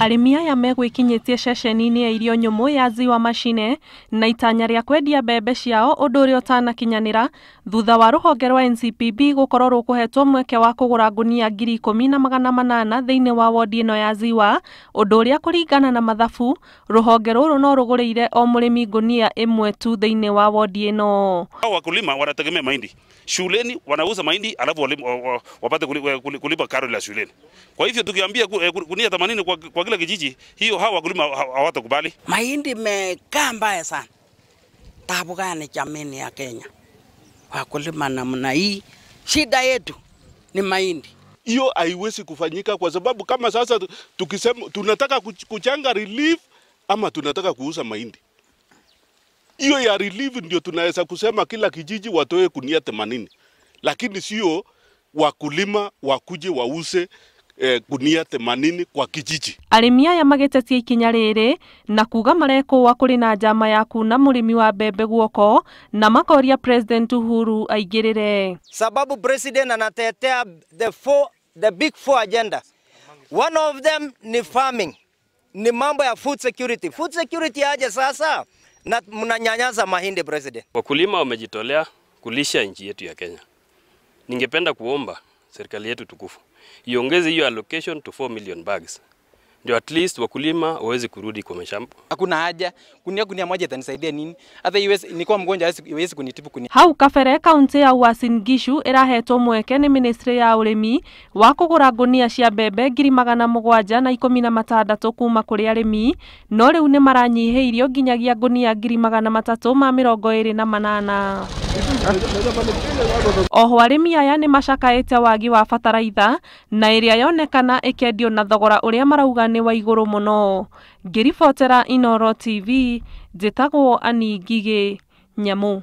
Arimi aya megwikinyitie ceceni-ini ya irio nyumu ya Ziwa Machine na itanya ria kwendia mbembe ciao undu uria utanakinyanira thutha wa ruhonge rwa NCPB gukorwo rukuhetwo mweke wa kugura ngunia 10,800 thiini wa wodi ino ya Ziwa, undu uria kuringana na mathabu ruhonge ruru no rugurire o murimi ngunia imwe tu thiini wa wodi ino. Wakulima wanategemea mahindi. Shuleni wanauza mahindi alafu wapate kulipa karo la shuleni. Kwa hivyo tukiambia gunia 80 kwa kila kijiji, hiyo hawa wakulima hawatakubali. Mahindi imekaa mbaya sana. Taabu gani jamii ya Kenya? Wakulima namna hii, shida yetu ni mahindi. Hiyo haiwezi kufanyika kwa sababu kama sasa tukisema tunataka kuchanga relief ama tunataka kuuza mahindi. Hiyo ya relief ndio tunaweza kusema kila kijiji watoe kunia 80. Lakini sio wakulima wakuje wause kunia 80 kwa kijiji. Arimi aya magitetia ikinya riri na kuga mareko kuri na njama ya kuna murimi wa mbembe guoko na makoria President Uhuru aigirire. Sababu president anatetea the big four agenda. One of them ni farming. Ni mambo ya food security. Food security aje sasa na mnanyanyaza mahindi president. Wakulima wamejitolea kulisha nchi yetu ya Kenya. Ningependa kuomba serikali yetu tukufu iongeze hiyo allocation to 4 million bags. Ndio at least wakulima waweze kurudi kwa mashamba. Hakuna haja kunia moja itanisaidia nini? Hata iwezi nikuwa mgonjwa iwezi kunitibu kunia. Hau kabere kaunti ya Uasin Ngishu irahetwo mweke ni ministry ya urimi wa kugura ngunia cia mbembe 716 kuuma kuri arimi, no riu ni maranyihiirio nginyagia ngunia 328. Oho arimi aya ni macakaite wagi wa fataraitha na iria yonekana ikendio na thogora uria marauga ni wa iguru muno. Ngiribotera Inoro TV, njitagwo Ani Ngige, Nyumu.